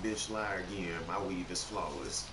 bitch lie again. My weave is flawless.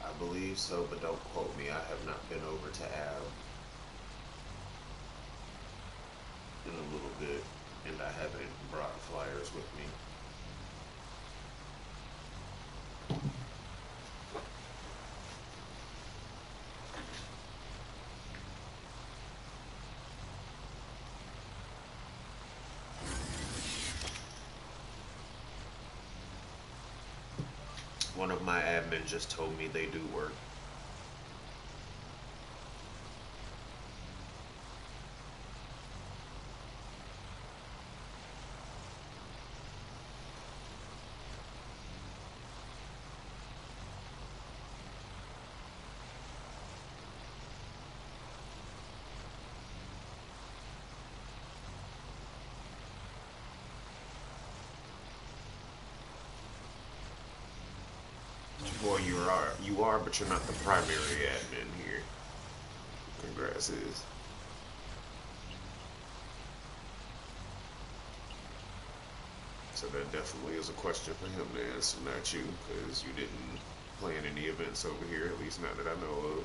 I believe so, but don't quote me. I have not been over to Ab in a little bit, and I haven't brought flyers with me. One of my admins just told me they do work. Well, you are, but you're not the primary admin here. Congrats, is. So that definitely is a question for him to answer, not you, because you didn't plan any events over here, at least not that I know of.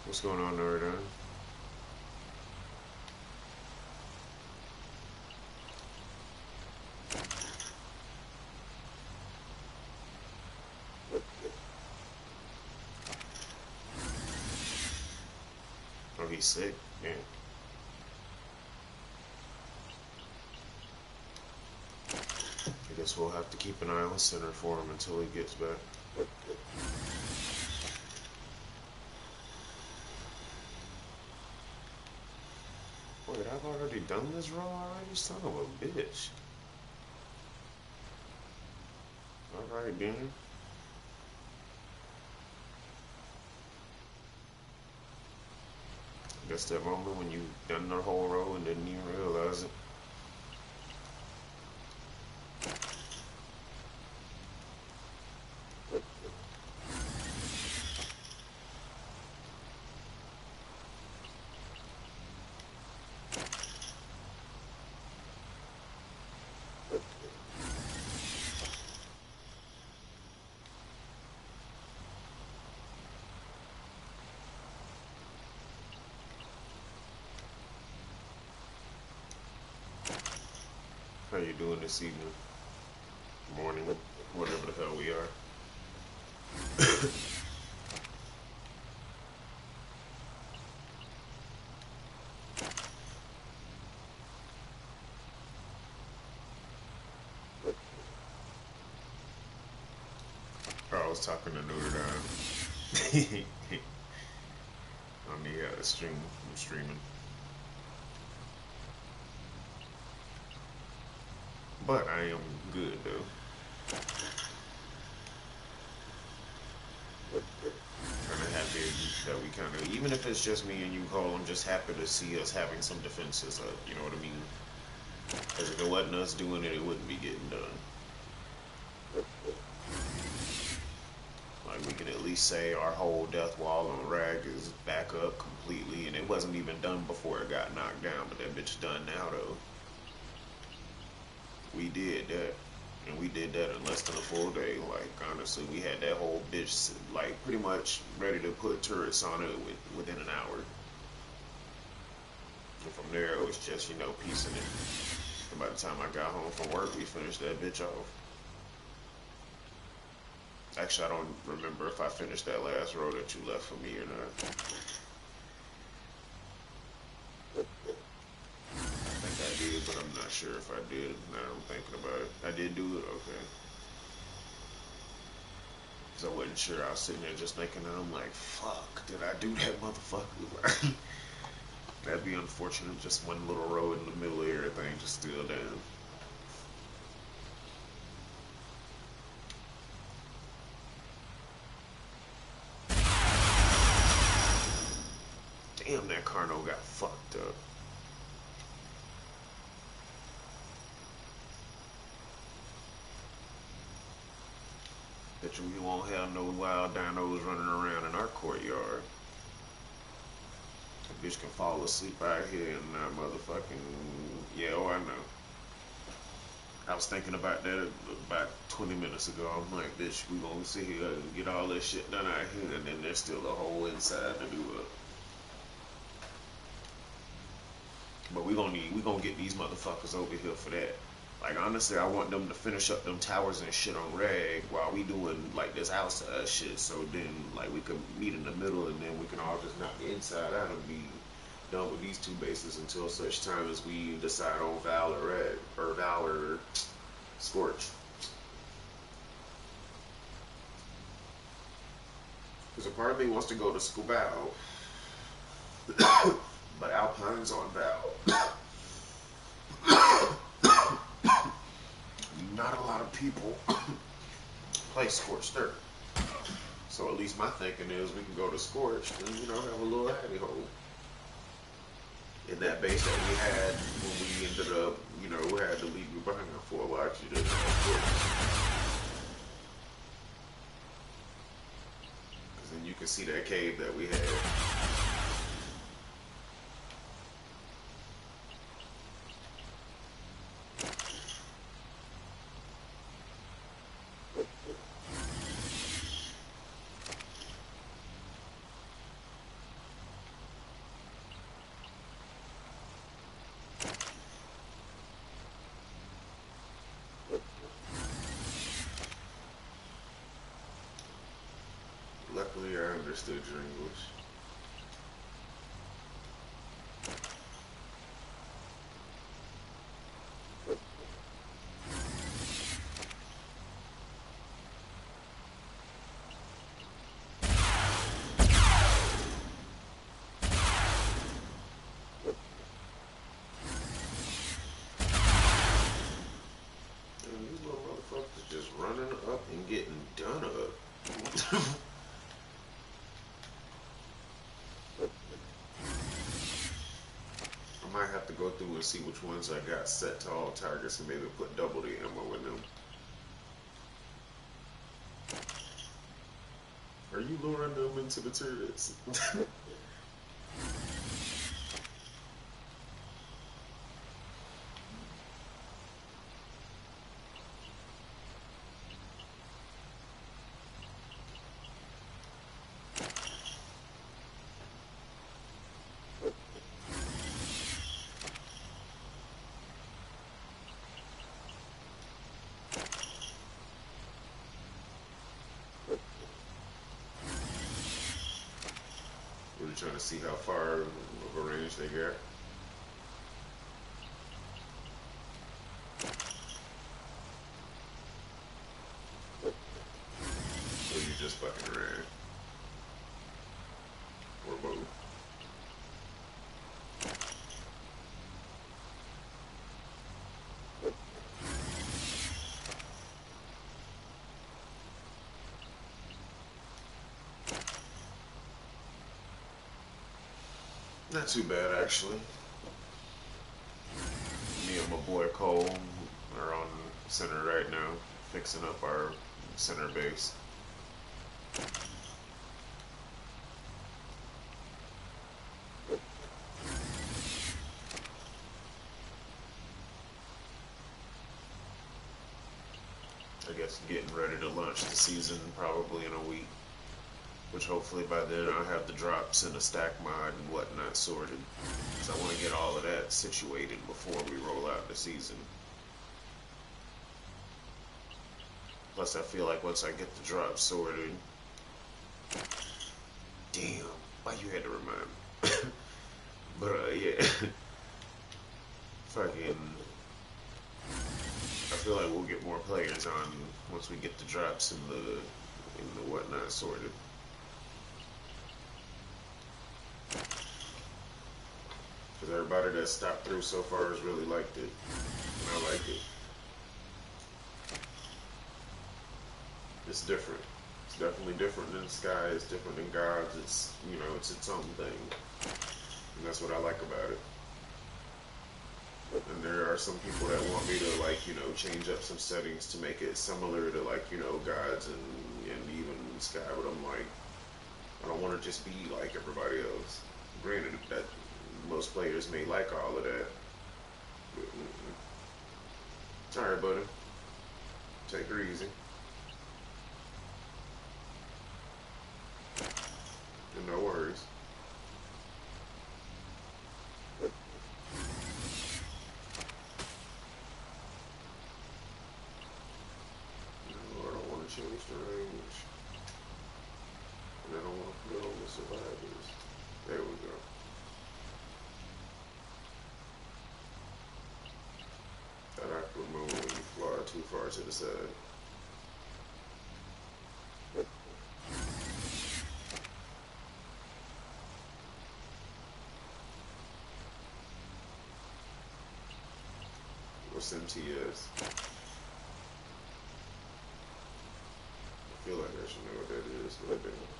What's going on, Nordon? Oh, he's sick? Yeah. I guess we'll have to keep an eye on center for him until he gets back. Wait, I've already done this role already? Son of a bitch. Alright, then. I guess that moment when you done the whole role and didn't even realize it. How you doing this evening? Morning, whatever the hell we are. I was talking to Nordon on the stream. I'm streaming. But I am good, though. Kind of happy that we kind of, even if it's just me and you, Cole, I'm just happy to see us having some defenses up, you know what I mean? Because if it wasn't us doing it, it wouldn't be getting done. Like, we can at least say our whole death wall on Rag is back up completely, and it wasn't even done before it got knocked down, but that bitch done now, though. We did that. And we did that in less than a full day. Like, honestly, we had that whole bitch, like, pretty much ready to put turrets on it within an hour. And from there, it was just, piecing it. And by the time I got home from work, we finished that bitch off. Actually, I don't remember if I finished that last row that you left for me or not. I think I did, but I'm not sure if I did. Now I'm thinking about it. I did do it? Okay. Because I wasn't sure. I was sitting there just thinking, and I'm like, fuck, did I do that motherfucker? That'd be unfortunate. Just one little row in the middle of everything just still down. Damn, that Carno got fucked up. Bet you we won't have no wild dinos running around in our courtyard. The bitch can fall asleep out here and not motherfucking. Yeah, oh, I know. I was thinking about that about 20 minutes ago. I'm like, bitch, we gonna sit here and get all this shit done out here, and then there's still a whole inside to do up. But we gonna get these motherfuckers over here for that. Like, honestly, I want them to finish up them towers and shit on rag while we doing like this outside shit. So then like we could meet in the middle, and then we can all just knock the inside out and be done with these two bases until such time as we decide on Valor or Valor Scorch. Because a part of me wants to go to Scubao, but Alpine's on Val. Not a lot of people play Scorched Earth. So at least my thinking is we can go to Scorched and, have a little hidey hole. In that base that we had when we ended up, we had to leave you behind for a while. You didn't have because then you can see that cave that we had. Luckily, I understood your English. And these little motherfuckers just running up and getting done up. I might have to go through and see which ones I got set to all targets and maybe put double the ammo in them. Are you luring them into the turrets? We're trying to see how far of a range they got. Or you just fucking ran. Or both. Not too bad, actually. Me and my boy Cole are on center right now, fixing up our center base. guess getting ready to launch the season probably in a week. Which hopefully by then I'll have the drops and the stack mod and whatnot sorted. Because I want to get all of that situated before we roll out the season. Plus I feel like once I get the drops sorted... Damn, why you had to remind me? But yeah. Fucking... I feel like we'll get more players on once we get the drops and the whatnot sorted. Because everybody that stopped through so far has really liked it. And I like it. It's different. It's definitely different than Sky. It's different than Gods. It's, you know, it's its own thing. And that's what I like about it. And there are some people that want me to, like, you know, change up some settings to make it similar to, like, you know, Gods and even Sky. But I'm like, I don't want to just be like everybody else. Granted, that most players may like all of that. But, it's alright, buddy. Take her easy. And no worries. No, I don't want to change the range. And I don't want to put on the survivors. There we go. That I can remove when you fly too far to the side. What's MTS? I feel like I should know what that is, but I don't.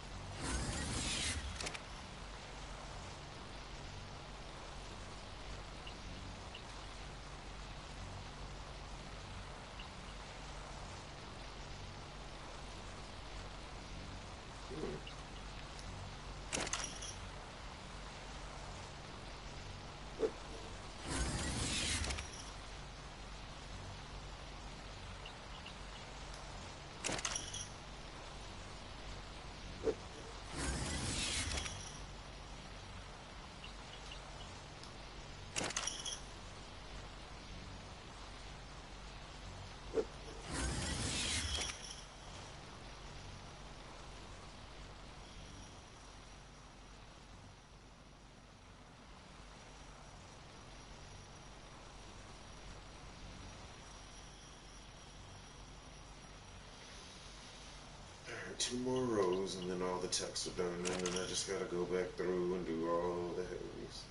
Two more rows and then all the texts are done, and then I just gotta go back through and do all the heavies.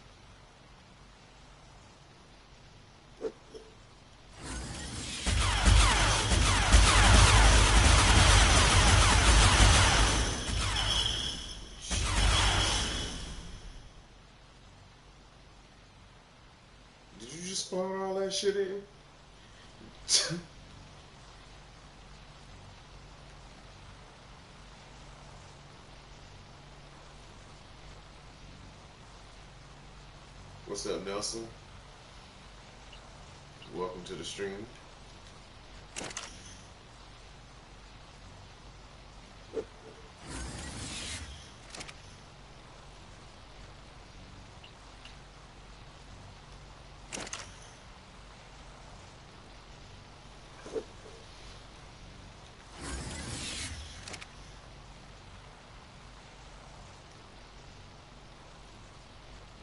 Did you just spawn all that shit in? What's up, Nelson? Welcome to the stream.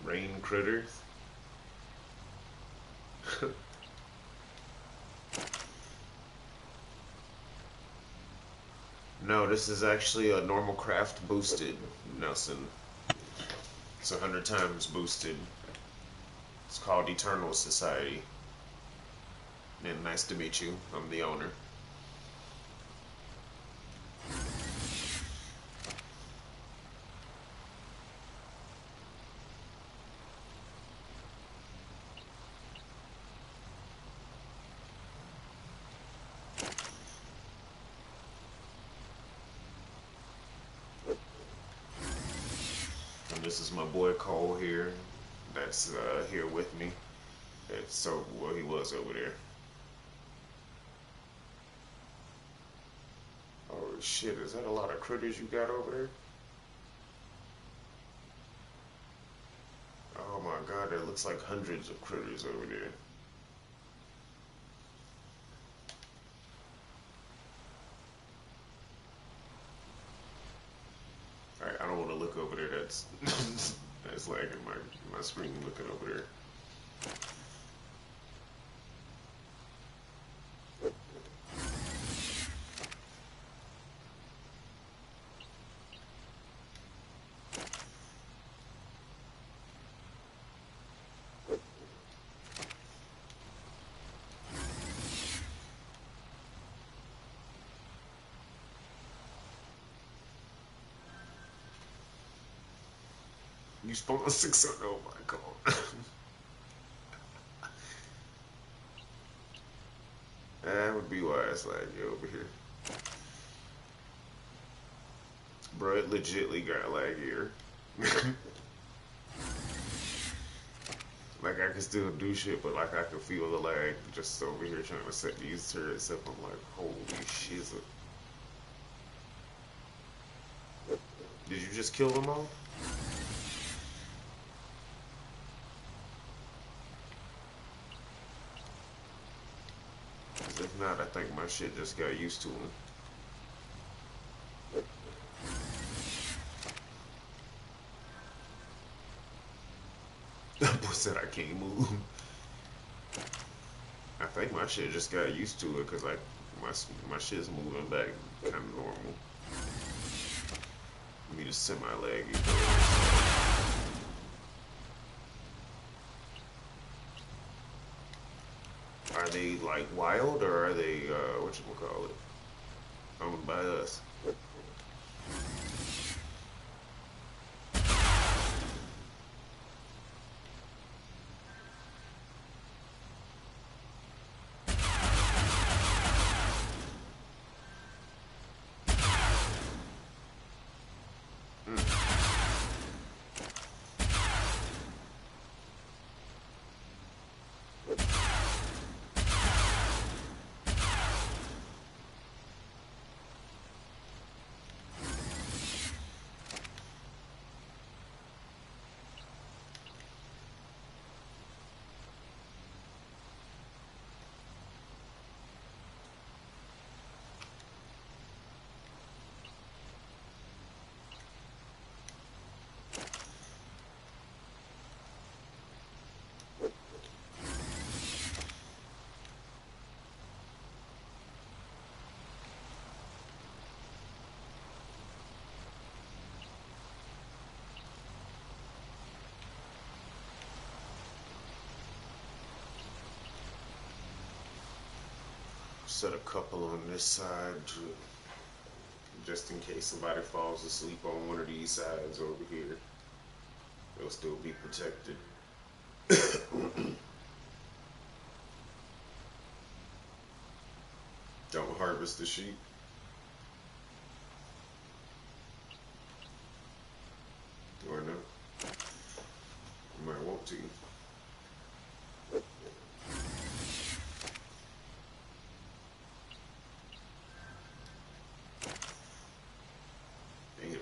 Rain critters. No, this is actually a normal craft boosted, Nelson. It's 100 times boosted. It's called Eternal Society. And nice to meet you. I'm the owner. This is my boy Cole here, that's here with me. Well, he was over there. Holy shit, is that a lot of critters you got over there? Oh my god, there looks like hundreds of critters over there. Alright, I don't want to look over there. That's that's lagging my screen looking over there. You spawned 600. Oh my god. That would be why it's laggy over here. Bro, it legitly got laggier. Like I can still do shit, but like I can feel the lag just over here trying to set these turrets up. I'm like, holy shizzle. Did you just kill them all? If not, I think my shit just got used to them. That boy said I can't move. I think my shit just got used to it because like my shit's moving back kind of normal. I mean, it's semi-laggy. Are they like wild or are they whatchamacallit, owned by us? Set a couple on this side just in case somebody falls asleep on one of these sides over here. They'll still be protected. Don't harvest the sheep. Or no. You might want to. Damn.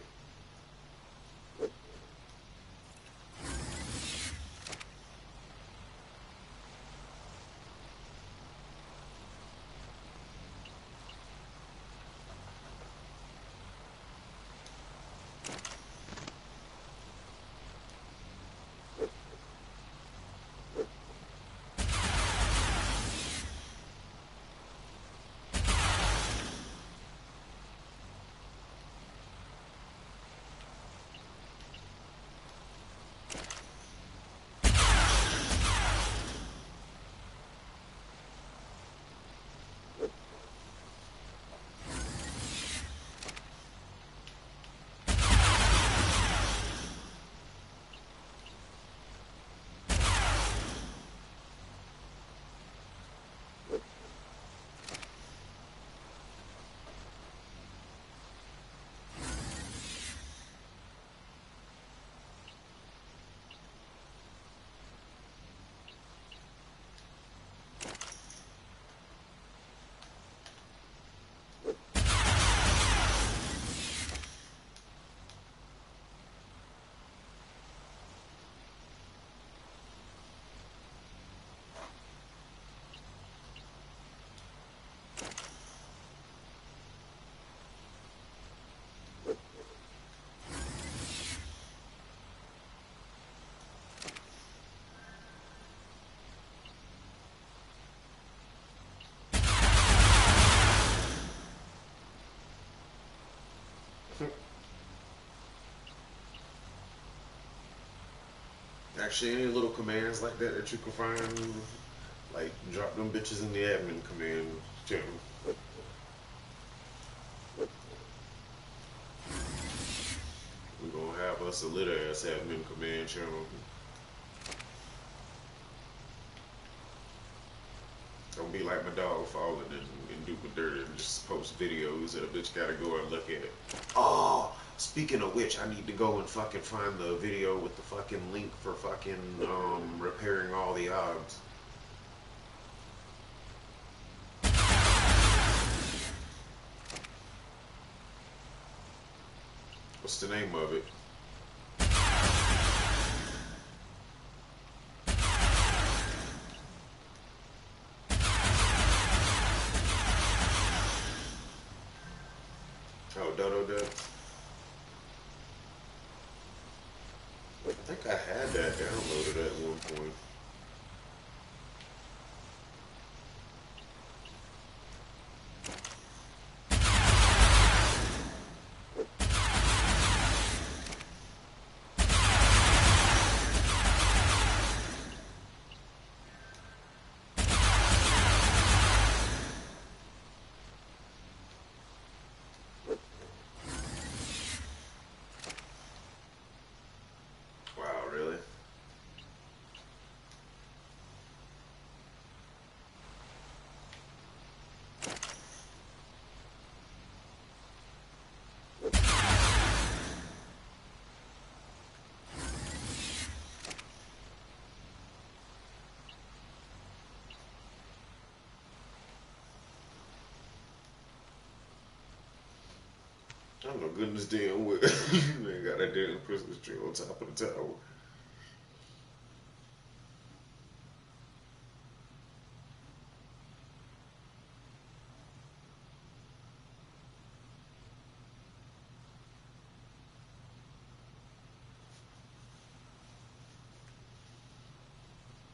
Actually, any little commands like that that you can find, like drop them bitches in the admin command channel. We gonna have us a lit ass admin command channel. Don't be like my dog falling and do dirt and just post videos that a bitch gotta go and look at. Oh, speaking of which, I need to go and fucking find the video with the fucking link for fucking repairing all the odds. What's the name of it? Oh, Dodo Dub. I think I had that downloaded at one point. Wow, really? I don't know goodness damn well. Man got that damn Christmas tree on top of the tower.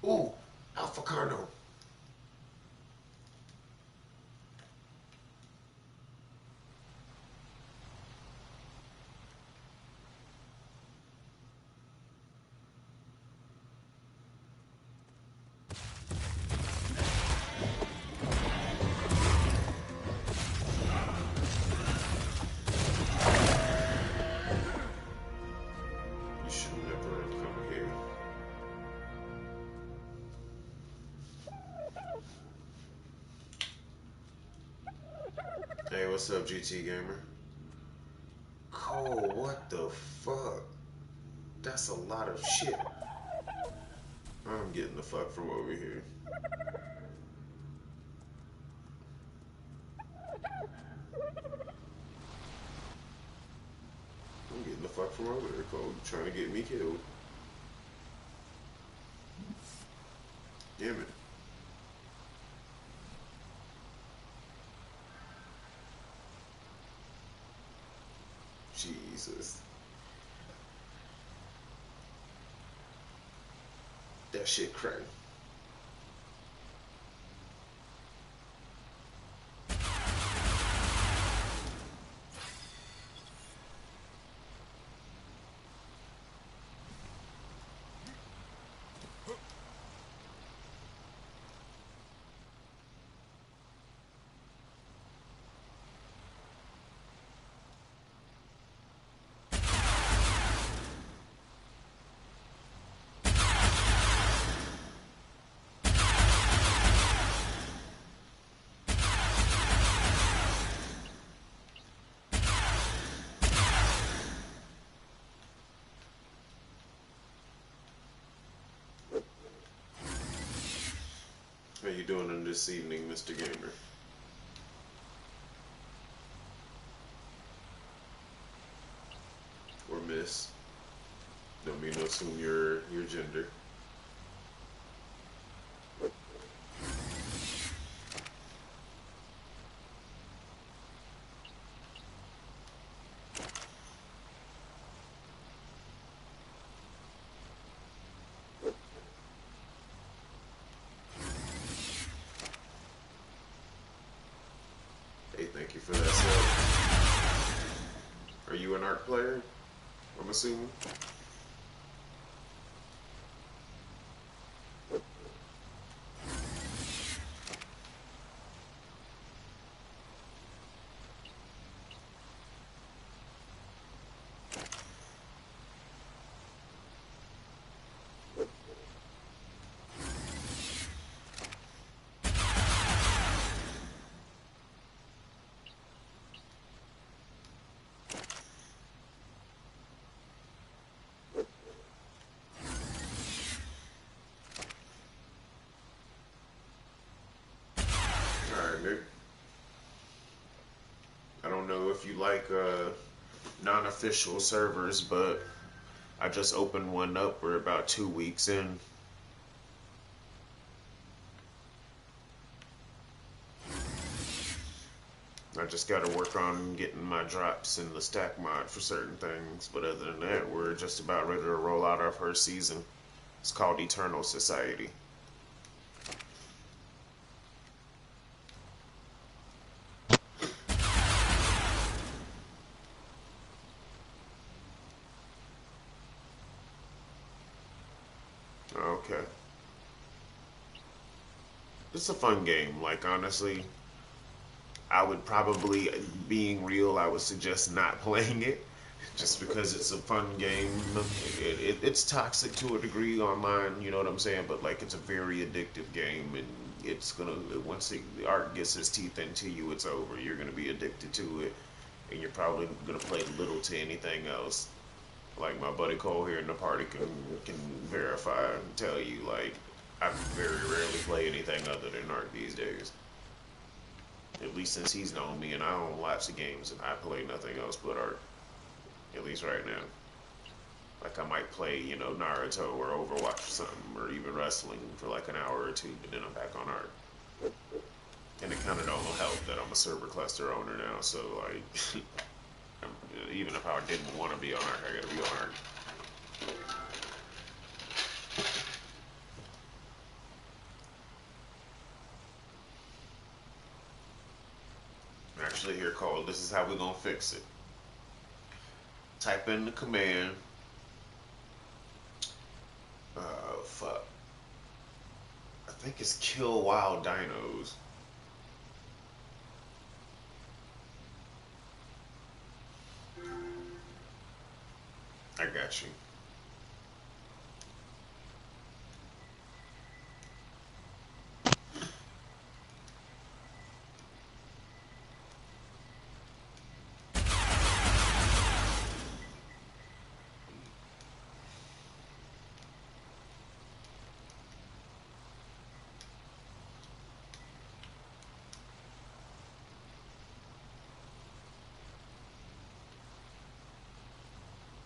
Ooh, Alpha Carno. You should never have come here. Hey, what's up, GT Gamer? Cole, what the fuck? That's a lot of shit. I'm getting the fuck from over here. I'm getting the fuck from over there, Cole. You trying to get me killed. Damn it. Jesus. That shit crazy. How you doing on this evening, Mr. Gamer? Or Miss? Don't mean to assume your gender. Hey, thank you for that sub. Are you an art player? I'm assuming. if you like non-official servers, but I just opened one up. We're about 2 weeks in. I just got to work on getting my drops in the stack mod for certain things. But other than that, we're just about ready to roll out our first season. It's called Eternal Society. Okay. It's a fun game. Like, honestly, I would probably, being real, I would suggest not playing it just because it's a fun game. It's toxic to a degree online, you know what I'm saying? But like, it's a very addictive game, and it's gonna once the art gets its teeth into you, it's over. You're gonna be addicted to it, and you're probably gonna play little to anything else. Like my buddy Cole here in the party can verify and tell you, like, I very rarely play anything other than art these days. At least since he's known me, and I own lots of games, and I play nothing else but art. At least right now. Like I might play, Naruto or Overwatch or something, or even wrestling for like an hour or two, but then I'm back on art. And it kind of don't help that I'm a server cluster owner now, so like, even if I didn't want to be on art, I gotta be on art. Actually, here, Cole, this is how we're gonna fix it. Type in the command. Fuck. I think it's kill wild dinos. I got you.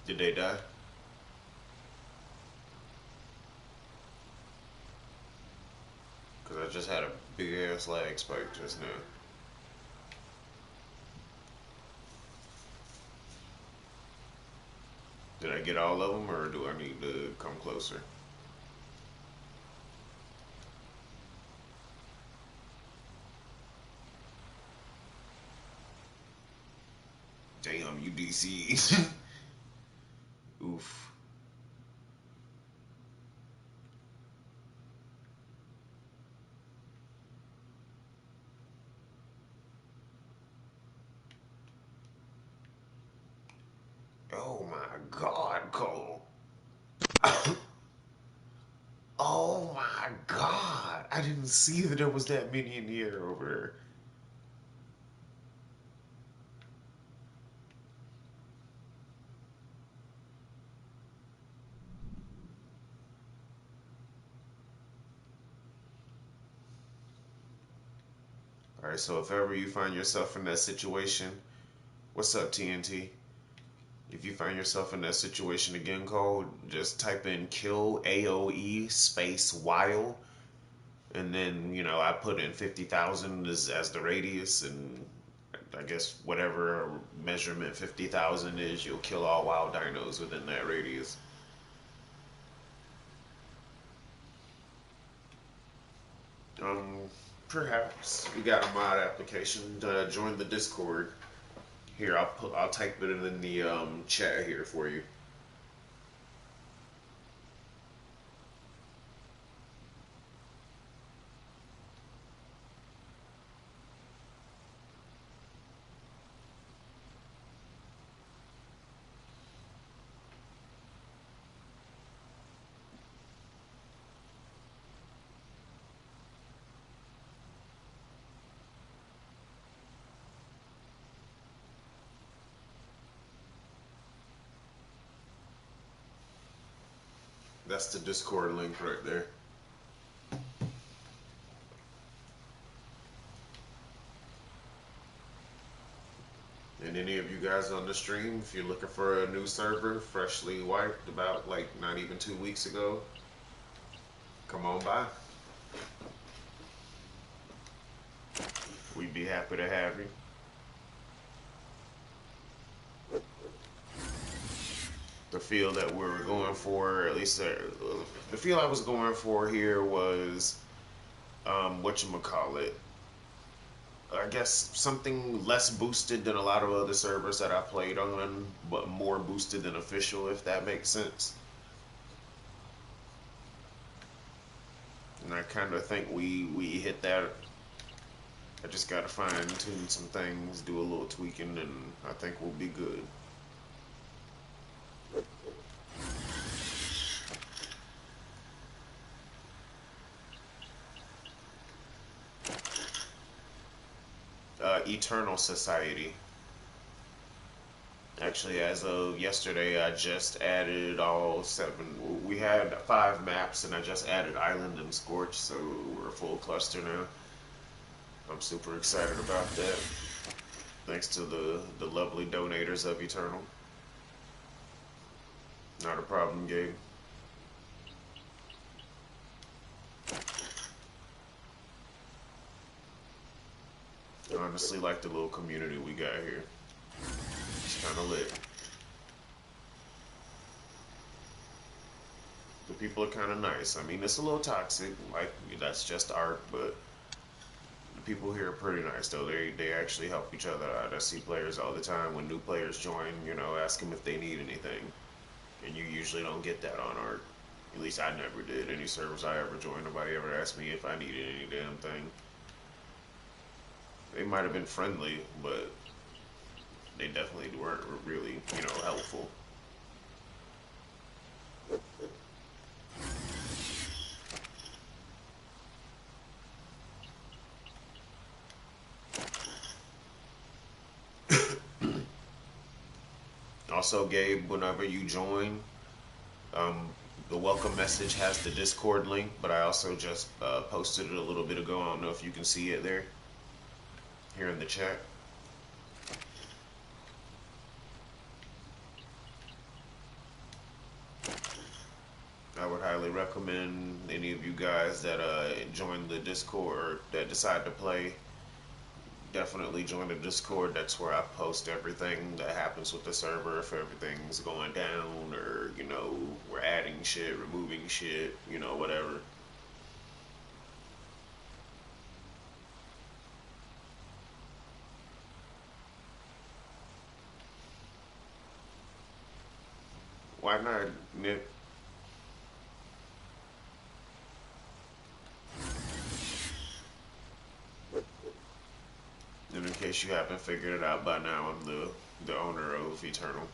Did they die? Because I just had a big ass lag spike just now. Did I get all of them, or do I need to come closer? Damn, you DC. Oof. Oh my god, Cole. Oh my god. I didn't see that there was that many in the air over there. Alright, so if ever you find yourself in that situation, what's up, TNT? If you find yourself in that situation again, Cole, just type in kill AOE space while, and then, I put in 50,000 as the radius, and I guess whatever measurement 50,000 is, you'll kill all wild dinos within that radius. Um, Perhaps we got a mod application. Join the Discord. Here, I'll type it in the chat here for you. That's the Discord link right there. And any you guys on the stream, if you're looking for a new server, freshly wiped about like not even 2 weeks ago, come on by. We'd be happy to have you. The feel that we were going for, at least the feel I was going for here was whatchamacallit. I guess something less boosted than a lot of other servers that I played on, but more boosted than official, if that makes sense. And I kind of think we hit that. I just gotta fine tune some things, do a little tweaking, and I think we'll be good. Eternal Society. Actually, as of yesterday, I just added all 7. We had 5 maps, and I just added Island and Scorch, so we're a full cluster now. I'm super excited about that. Thanks to the lovely donators of Eternal. Not a problem, Gabe. I honestly like the little community we got here. It's kind of lit. The people are kind of nice. I mean, it's a little toxic. Like, that's just art, but the people here are pretty nice, though. They actually help each other out. I see players all the time when new players join, ask them if they need anything. And you usually don't get that on art. At least I never did. Any servers I ever joined, nobody ever asked me if I needed any damn thing. They might have been friendly, but they definitely weren't really, helpful. Also, Gabe, whenever you join, um, the welcome message has the Discord link, but I also just posted it a little bit ago. I don't know if you can see it there, here in the chat. I would highly recommend any of you guys that join the Discord or that decide to play, definitely join the Discord. That's where I post everything that happens with the server, if everything's going down or, we're adding shit, removing shit, whatever. Why not, Nick? And in case you haven't figured it out by now, I'm the owner of Eternal.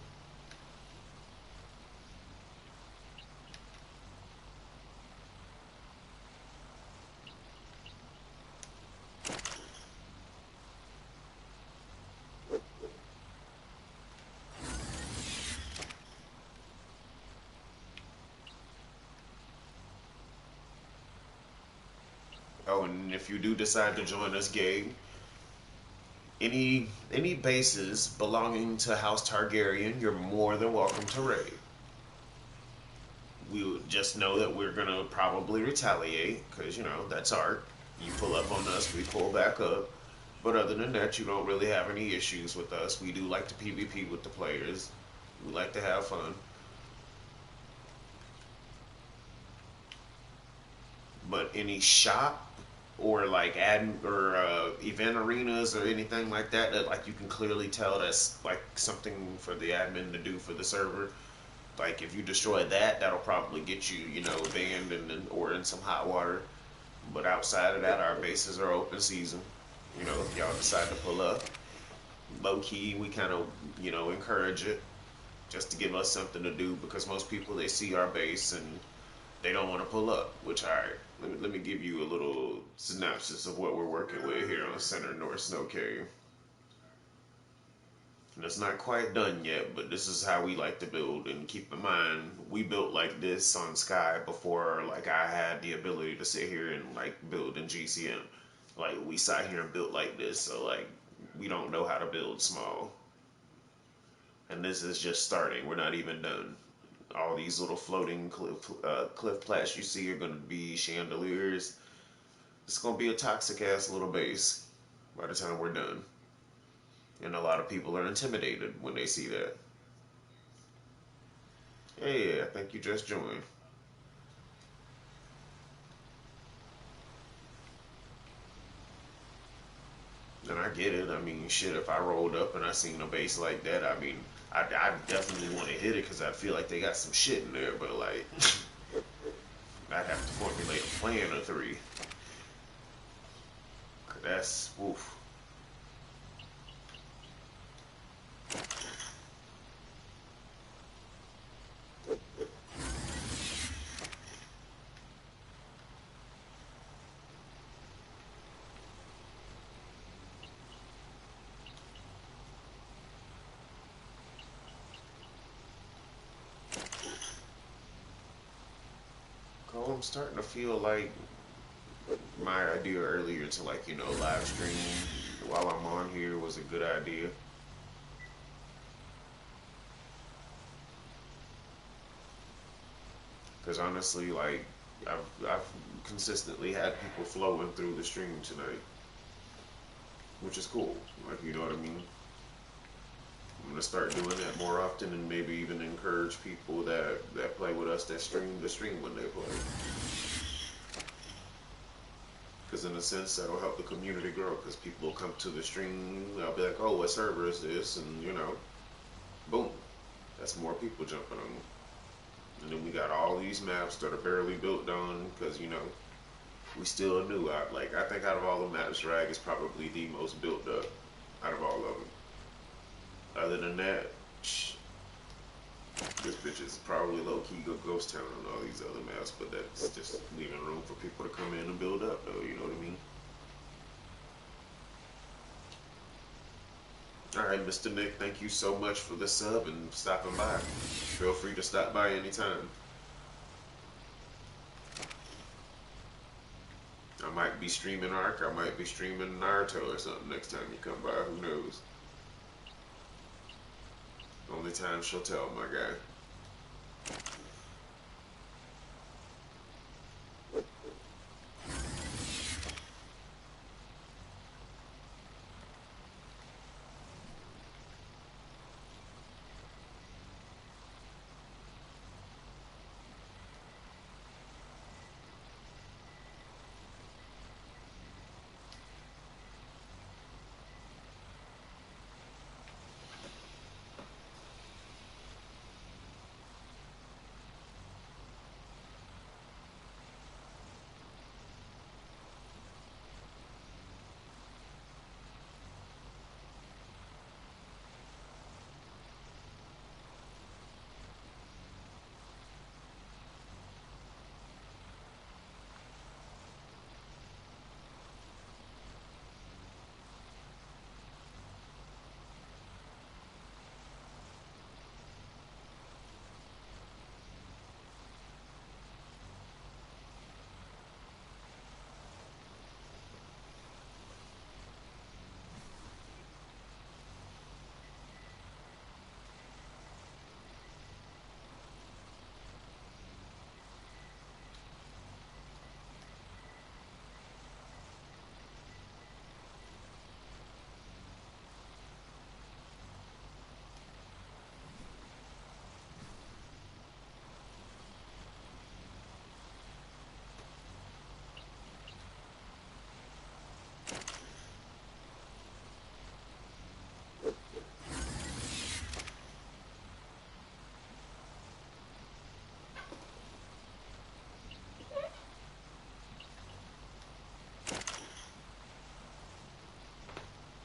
Oh, and if you do decide to join us, Gabe, any bases belonging to House Targaryen, you're more than welcome to raid. We just know that we're gonna probably retaliate because that's art. You pull up on us, we pull back up. But other than that, you don't really have any issues with us. We do like to PvP with the players. We like to have fun. But any shop or like ad or event arenas or anything like that like you can clearly tell that's like something for the admin to do for the server. Like if you destroy that, that'll probably get you, banned or in some hot water. But outside of that, our bases are open season. If y'all decide to pull up, low key, we kind of, encourage it just to give us something to do because most people they see our base and they don't want to pull up. Which, all right, let me give you a little synopsis of what we're working with here on Center North Snow Carrier. And it's not quite done yet, but this is how we like to build. And keep in mind, we built like this on Sky before, like I had the ability to sit here and like build in GCM. Like we sat here and built like this, so like we don't know how to build small. And this is just starting. We're not even done. All these little floating cliff plats you see are going to be chandeliers. It's going to be a toxic ass little base by the time we're done. And a lot of people are intimidated when they see that. Hey, I think you just joined. And I get it. I mean, shit, if I rolled up and I seen a base like that, I mean, I definitely want to hit it because I feel like they got some shit in there, but like, I'd have to formulate a plan of three. That's, woof. Oh, I'm starting to feel like my idea earlier to like, live stream while I'm on here was a good idea. Because honestly, like, I've consistently had people flowing through the stream tonight, which is cool. Like, you know what I mean? I'm gonna start doing that more often, and maybe even encourage people that play with us that stream the stream when they play. Because in a sense, that'll help the community grow. Because people will come to the stream, I'll be like, "Oh, what server is this?" And boom, that's more people jumping on. And then we got all these maps that are barely built on. Because we still new. I think out of all the maps, Rag is probably the most built up out of all of them. Other than that, this bitch is probably low key go ghost town on all these other maps, but that's just leaving room for people to come in and build up, though. You know what I mean? All right, Mr. Nick, thank you so much for the sub and stopping by. Feel free to stop by anytime. I might be streaming Ark, I might be streaming Naruto or something next time you come by. Who knows? Only time she'll tell, my guy.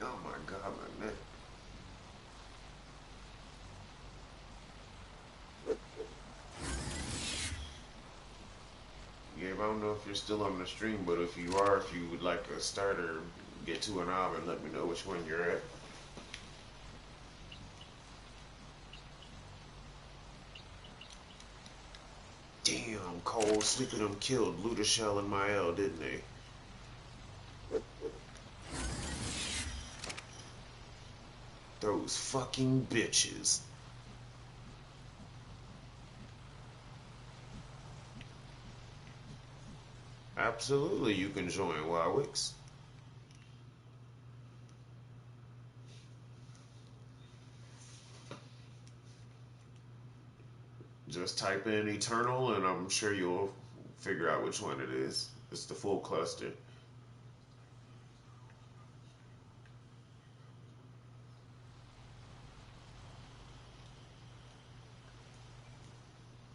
Oh my god, my neck. Gabe, I don't know if you're still on the stream, but if you are, if you would like a starter, get to an knob and let me know which one you're at. Damn, Cole, sleeping them killed Ludashell and Mael, didn't they? Those fucking bitches. Absolutely, you can join Wowix. Just type in Eternal, and I'm sure you'll figure out which one it is. It's the full cluster.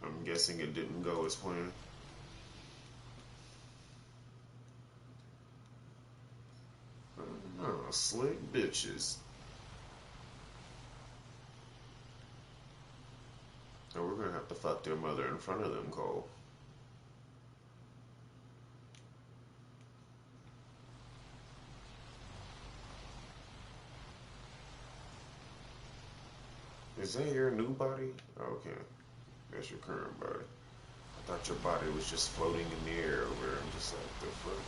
I'm guessing it didn't go as planned. Oh, slick bitches. And we're gonna have to fuck their mother in front of them, Cole. Is that your new body? Okay, that's your current body. I thought your body was just floating in the air over there. I'm just like, the fuck?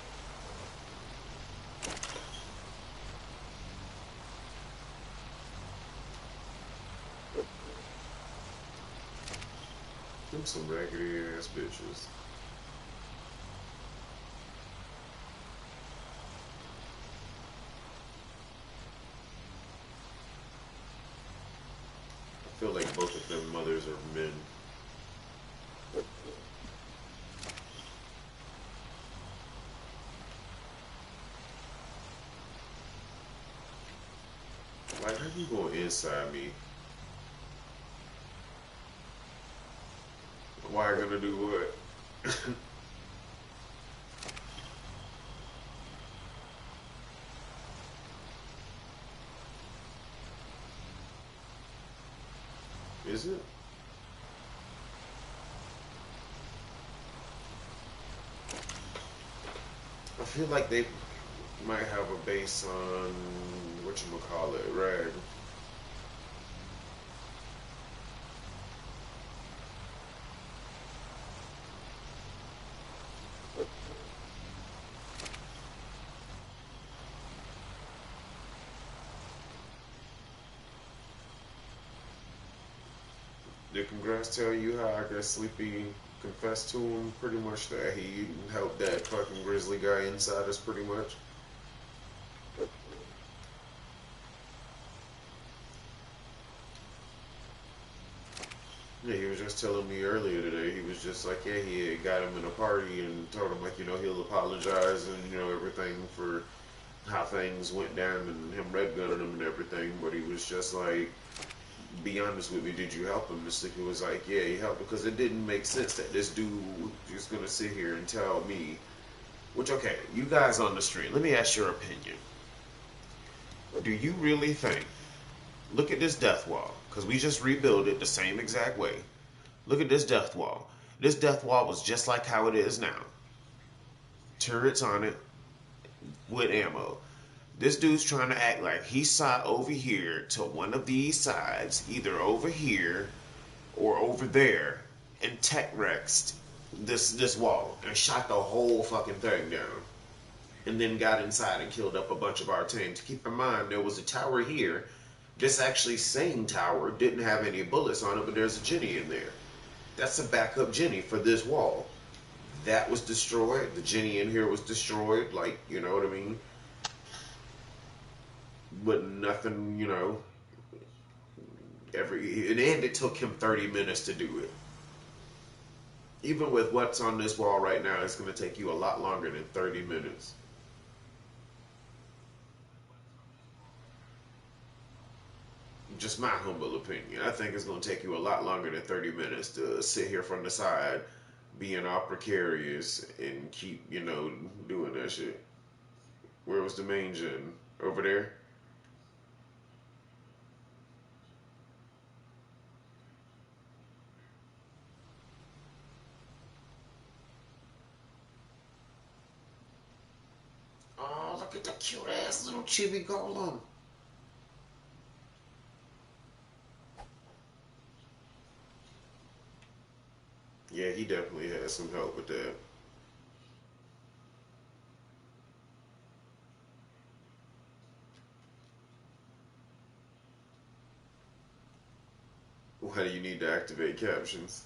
Them some raggedy ass bitches. I feel like both of them mothers are men. Like, how you going inside me? Why gonna do what? Is it? I feel like they might have a base on whatchamacallit, Rag. Did Congrats tell you how I guess Sleepy confessed to him pretty much that he helped that fucking grizzly guy inside us pretty much? Yeah, he was just telling me earlier today. He was just like, yeah, he had got him in a party and told him like, he'll apologize and everything for how things went down and him red gunning him and everything. But he was just like, be honest with me, did you help him? Mr. He was like, yeah, he helped because it didn't make sense that this dude was gonna sit here and tell me. Which okay, you guys on the stream, let me ask your opinion. Do you really think? Look at this death wall, because we just rebuilt it the same exact way. Look at this death wall. This death wall was just like how it is now. Turrets on it with ammo. This dude's trying to act like he saw over here to one of these sides, either over here or over there, and tech rexed this wall and shot the whole fucking thing down. And then got inside and killed up a bunch of our team. To keep in mind, there was a tower here. This actually same tower didn't have any bullets on it, but there's a Jenny in there. That's a backup Jenny for this wall. That was destroyed. The Jenny in here was destroyed. Like, you know what I mean? But nothing, and it took him 30 minutes to do it. Even with what's on this wall right now, it's going to take you a lot longer than 30 minutes. Just my humble opinion. I think it's going to take you a lot longer than 30 minutes to sit here from the side, being all precarious, and keep, doing that shit. Where was the main gen? Over there? Oh, look at the cute ass little chibi golem. Yeah, he definitely has some help with that. Why do you need to activate captions?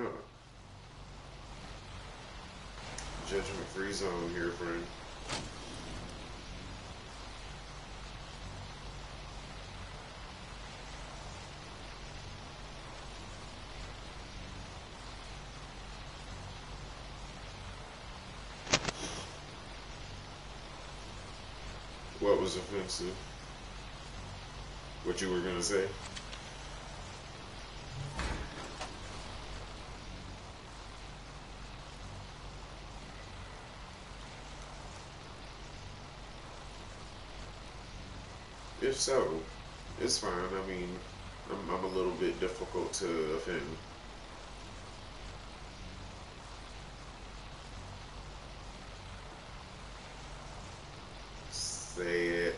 out. Judgment free zone here, friend. What was offensive? What you were gonna say? If so, it's fine. I mean, I'm a little bit difficult to offend. Say it.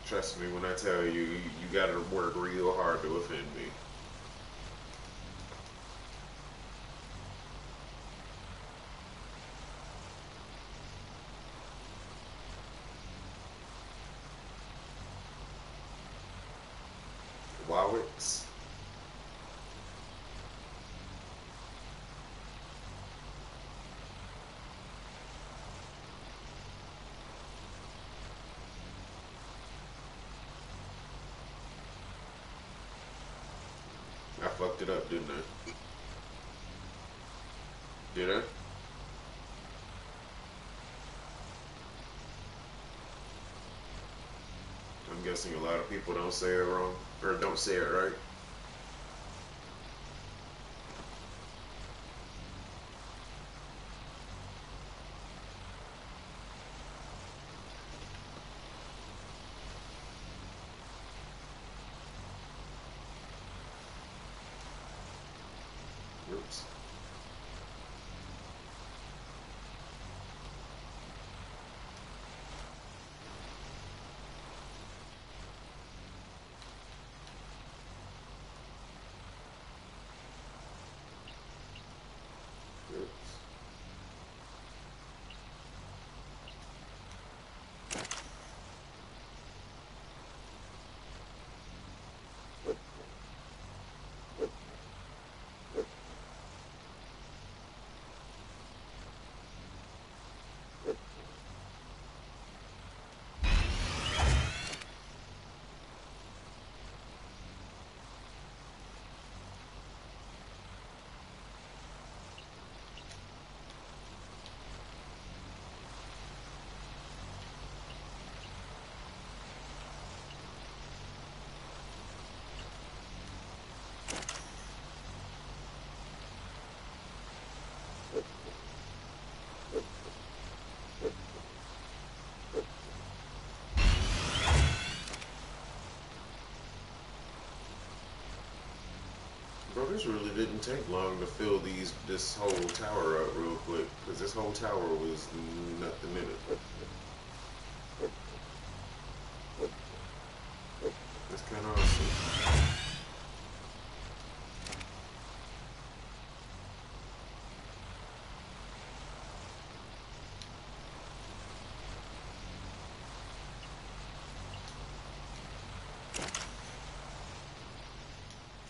Trust me when I tell you, you gotta work real hard to offend me. Wallets. I fucked it up, didn't I? Did I? I'm guessing a lot of people don't say it wrong, or don't say it right. Oops. Oops. Bro, this really didn't take long to fill this whole tower up real quick, because this whole tower was nothing in it. That's kind of awesome.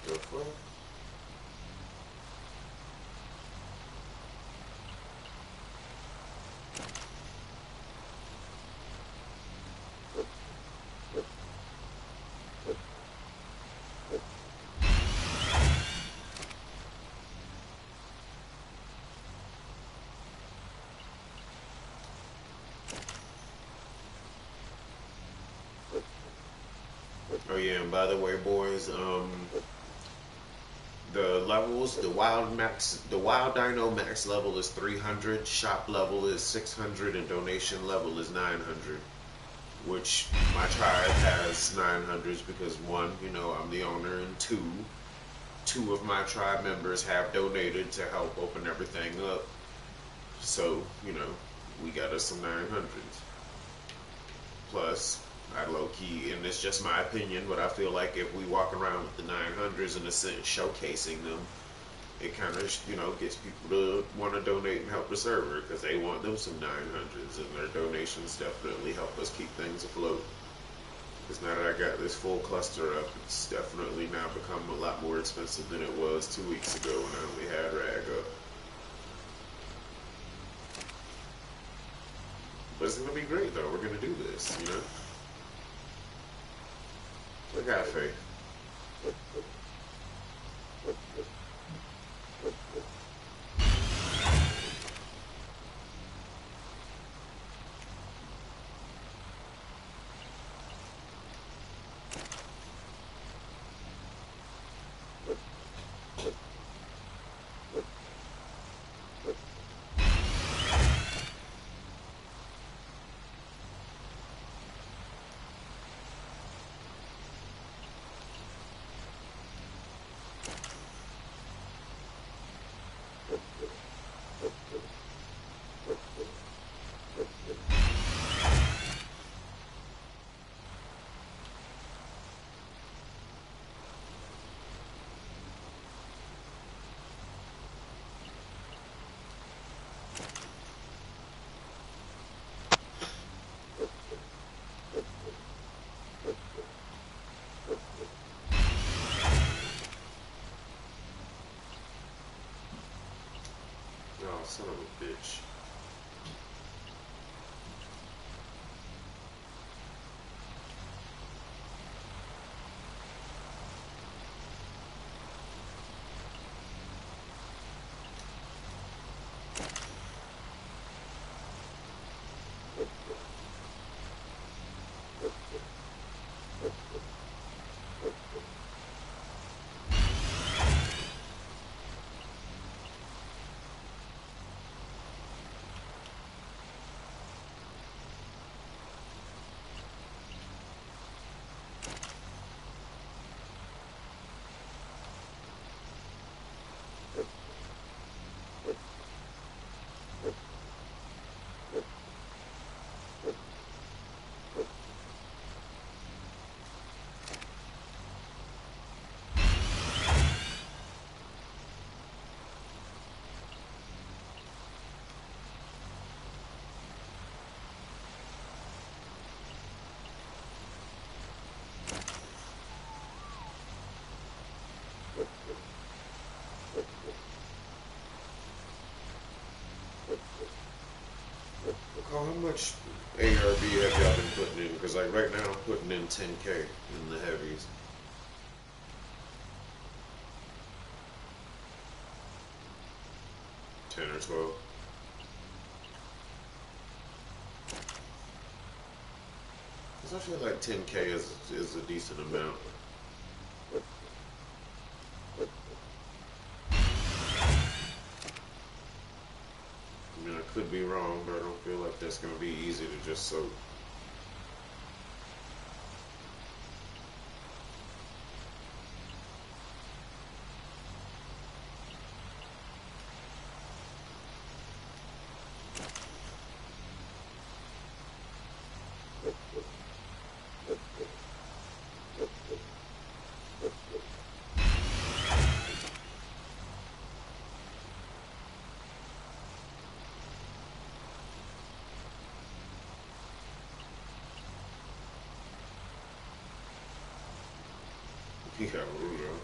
The fuck? Oh yeah, and by the way, boys, the levels, the wild dino max level is 300, shop level is 600, and donation level is 900. Which my tribe has 900s because one, I'm the owner, and two of my tribe members have donated to help open everything up. So, we got us some 900s. Plus, I low key, and it's just my opinion, but I feel like if we walk around with the 900s in a sense showcasing them, it kind of gets people to want to donate and help the server because they want them some 900s, and their donations definitely help us keep things afloat. Because now that I got this full cluster up, it's definitely now become a lot more expensive than it was 2 weeks ago when I only had rag up. But it's gonna be great though. We're gonna do this. I got faith. Oh, son of a bitch. How much ARB have y'all been putting in? Because like right now I'm putting in 10K in the heavies. 10 or 12. Because I feel like 10K is a decent amount. I mean, I could be wrong, but I don't feel like that's going to be easy to just soak. Yeah, Rudo.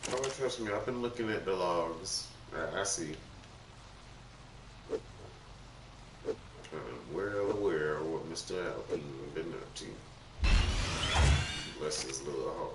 Oh, trust me, I've been looking at the logs. I see. I'm well aware of what Mr. Alpine been up to. Bless his little heart.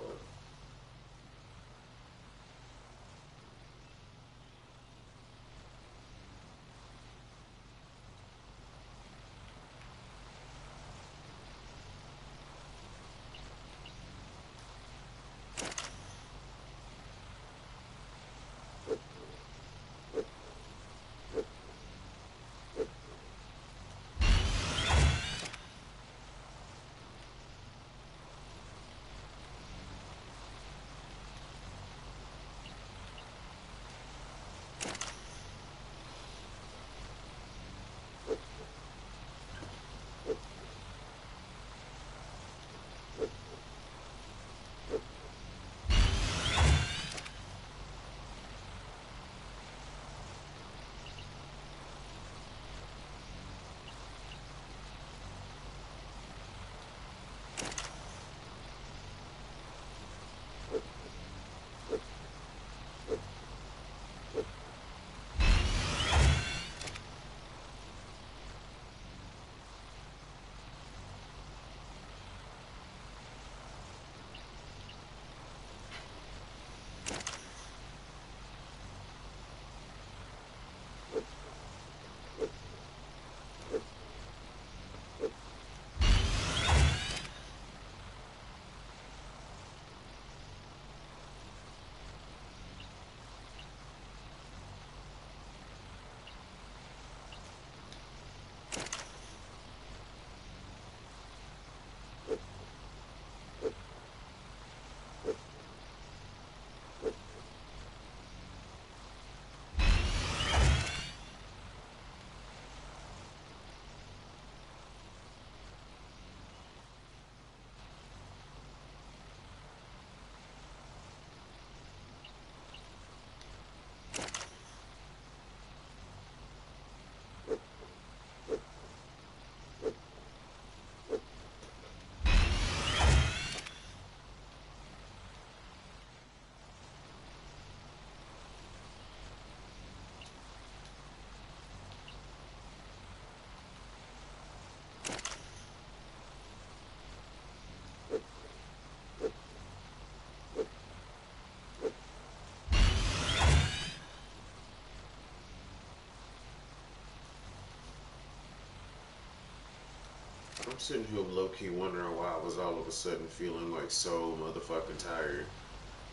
I'm sitting here low key wondering why I was all of a sudden feeling like so motherfucking tired.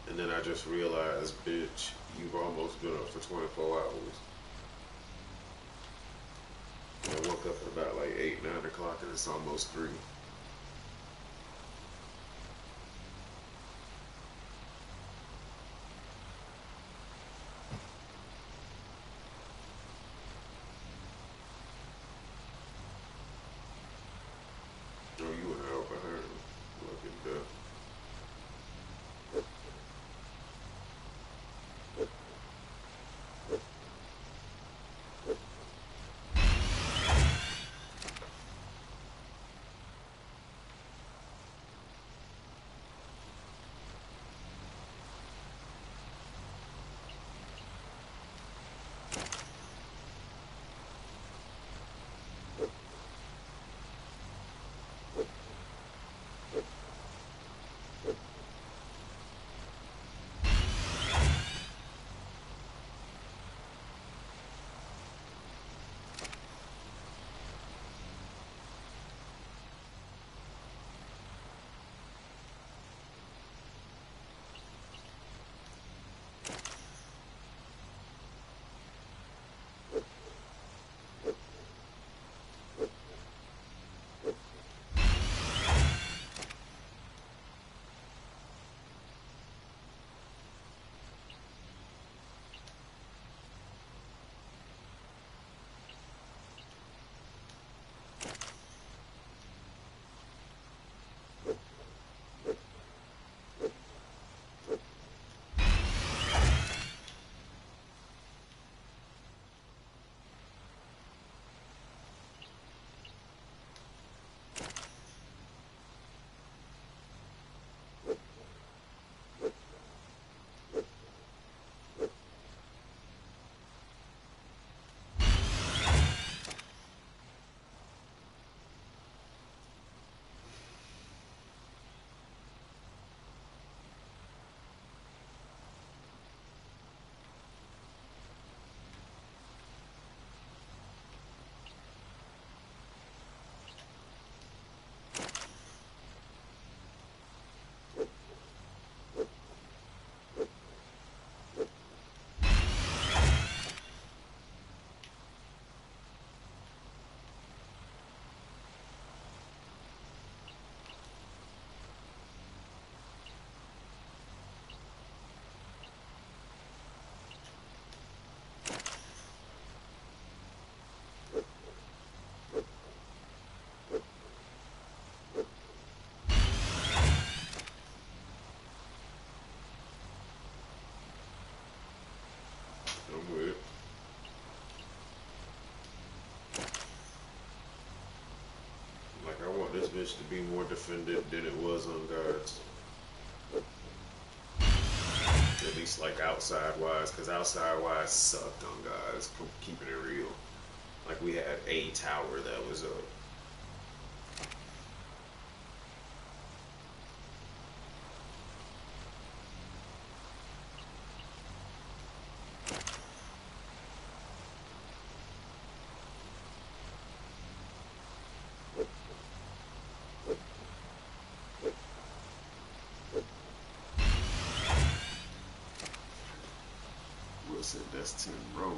And then I just realized, bitch, you've almost been up for 24 hours. I woke up at about like 8, 9 o'clock and it's almost 3. Oh, you an hour behind. Look at that. bitch to be more defended than it was on guards. At least like outside wise, because outside wise sucked on guys. Keeping it real. Like we had a tower that was up. Wilson, that's 10 rows.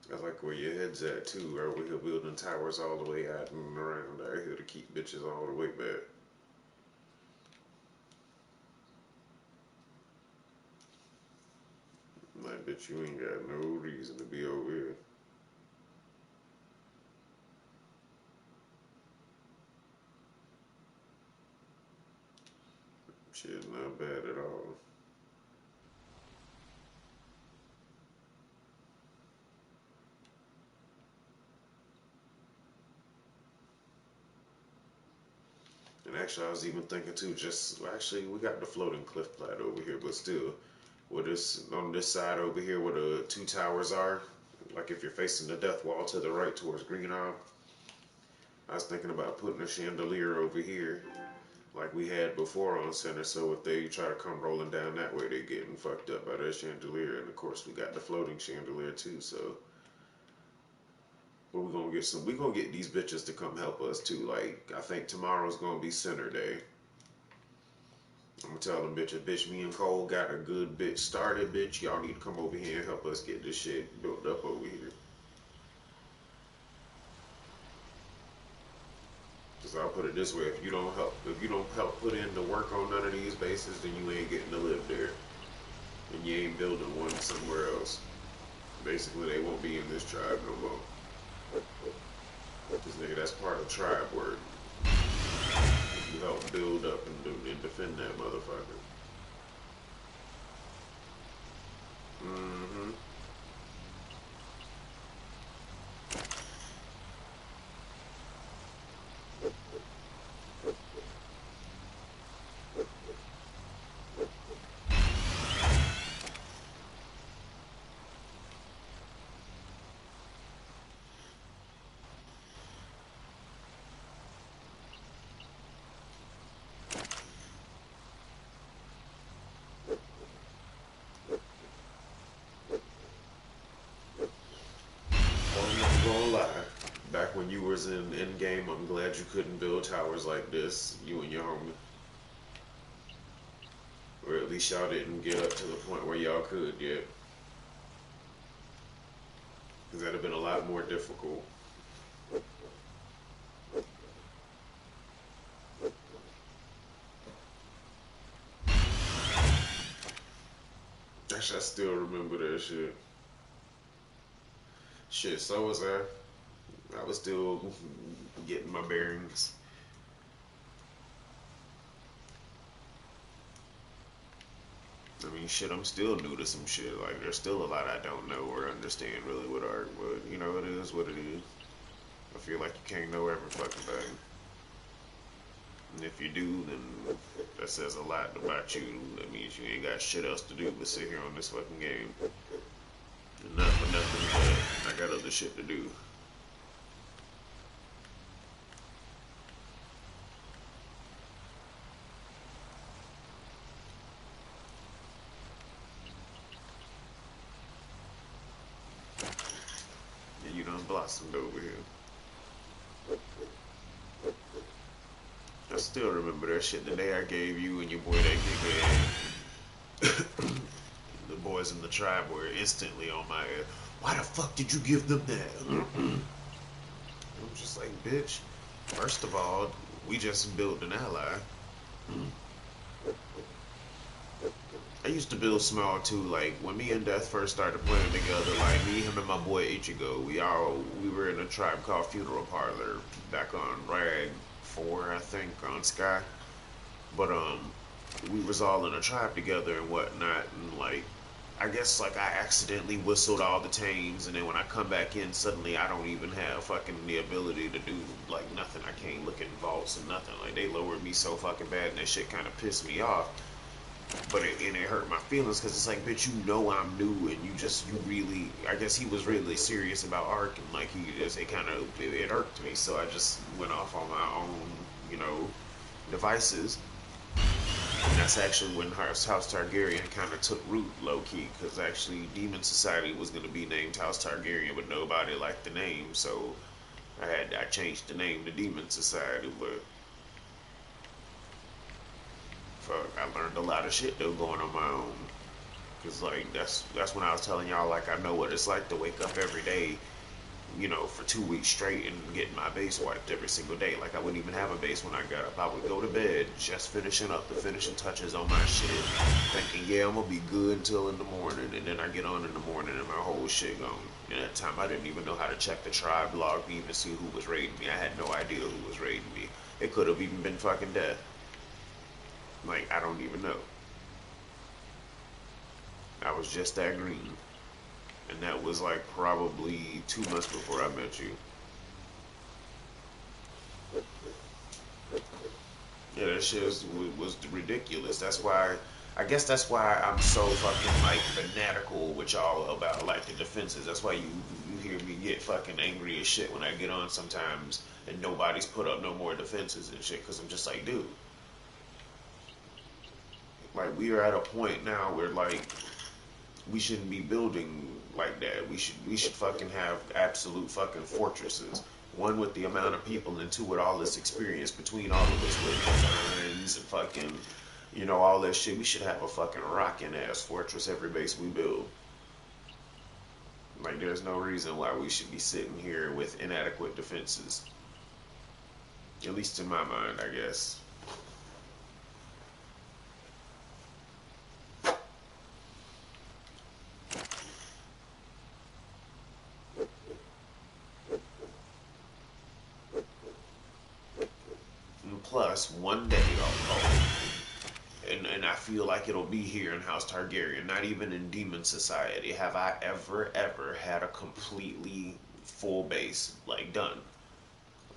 I like where your head's at too. Are we here building towers all the way out and around out here to keep bitches all the way back? Like, bitch, you ain't got no reason to be over here. Shit, not bad at all. And actually, I was even thinking too. Just actually, we got the floating cliff plat over here, but still, with this on this side over here, where the two towers are, like if you're facing the death wall to the right towards Green Isle, I was thinking about putting a chandelier over here, like we had before on center. So if they try to come rolling down that way, they're getting fucked up by that chandelier. And of course, we got the floating chandelier too. So. But we're gonna get some. We're gonna get these bitches to come help us too. Like I think tomorrow's gonna be center day. I'm gonna tell them bitches, bitch, me and Cole got a good bitch started, bitch. Y'all need to come over here and help us get this shit built up over here. Cause I'll put it this way: if you don't help put in the work on none of these bases, then you ain't getting to live there, and you ain't building one somewhere else. Basically, they won't be in this tribe no more. Cause nigga, that's part of tribe work. You help build up and defend that motherfucker. Mm-hmm. I'm not gonna lie. Back when you was in game, I'm glad you couldn't build towers like this, you and your homie. Or at least y'all didn't get up to the point where y'all could yet. Because that'd have been a lot more difficult. Actually, I still remember that shit. Shit, so was I. I was still getting my bearings. I mean, shit, I'm still new to some shit. Like, there's still a lot I don't know or understand really with art, but you know, it is what it is. I feel like you can't know every fucking thing. And if you do, then that says a lot about you. That means you ain't got shit else to do but sit here on this fucking game. And not for nothing, but I got other shit to do. done blossomed over here. I still remember that shit the day I gave you and your boy that nigga. The boys in the tribe were instantly on my ass. Why the fuck did you give them that? I'm just like, bitch. First of all, we just built an ally. I used to build small too. Like when me and Death first started playing together, like me, him, and my boy Ichigo, we were in a tribe called Funeral Parlor back on Rag 4, I think, on Sky. But we was all in a tribe together and whatnot, and like I guess like I accidentally whistled all the tames, and then when I come back in, suddenly I don't even have fucking the ability to do like nothing. I can't look in vaults and nothing. Like they lowered me so fucking bad, and that shit kind of pissed me off. But it hurt my feelings because it's like, bitch, you know I'm new, and you really, I guess he was really serious about Ark, and like it irked me, so I just went off on my own, you know, devices. And that's actually when House Targaryen kind of took root, low key, because actually Demon Society was going to be named House Targaryen, but nobody liked the name, so I changed the name to Demon Society. But fuck, I learned a lot of shit though going on my own. Cause like that's when I was telling y'all like I know what it's like to wake up every day, you know, for 2 weeks straight and get my base wiped every single day. Like I wouldn't even have a base when I got up. I would go to bed just finishing up the finishing touches on my shit, thinking, yeah, I'm gonna be good until in the morning, and then I get on in the morning and my whole shit gone. And at that time I didn't even know how to check the tribe log to even see who was raiding me. I had no idea who was raiding me. It could have even been fucking Death. Like I don't even know. I was just that green. And that was like probably 2 months before I met you. Yeah, that shit was ridiculous. That's why, I guess that's why I'm so fucking like fanatical with y'all about like the defenses. That's why you hear me get fucking angry as shit when I get on sometimes and nobody's put up no more defenses and shit. Cause I'm just like, dude, like we are at a point now where like we shouldn't be building like that. We should fucking have absolute fucking fortresses. One with the amount of people, and two with all this experience between all of us with designs and fucking, you know, all that shit. We should have a fucking rockin' ass fortress every base we build. Like there's no reason why we should be sitting here with inadequate defenses. At least in my mind, I guess. And plus, one day I'll call and I feel like it'll be here in House Targaryen, not even in Demon Society. Have I ever had a completely full base like done?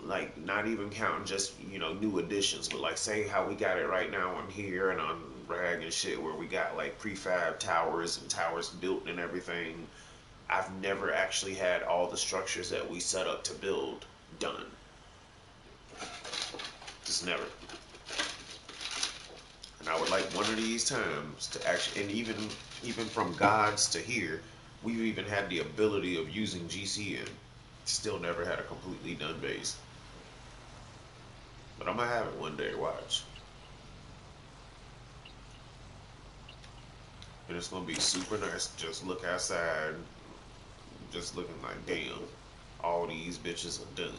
Like not even counting just new additions, but like say how we got it right now on here and on Rag and shit, where we got like prefab towers and towers built and everything. I've never actually had all the structures that we set up to build done. Just never. And I would like one of these times to actually, and even from gods to here, we've even had the ability of using GCN. Still never had a completely done base. But I'm gonna have it one day, watch. And it's gonna be super nice. Just look outside, just looking like damn, all these bitches are done.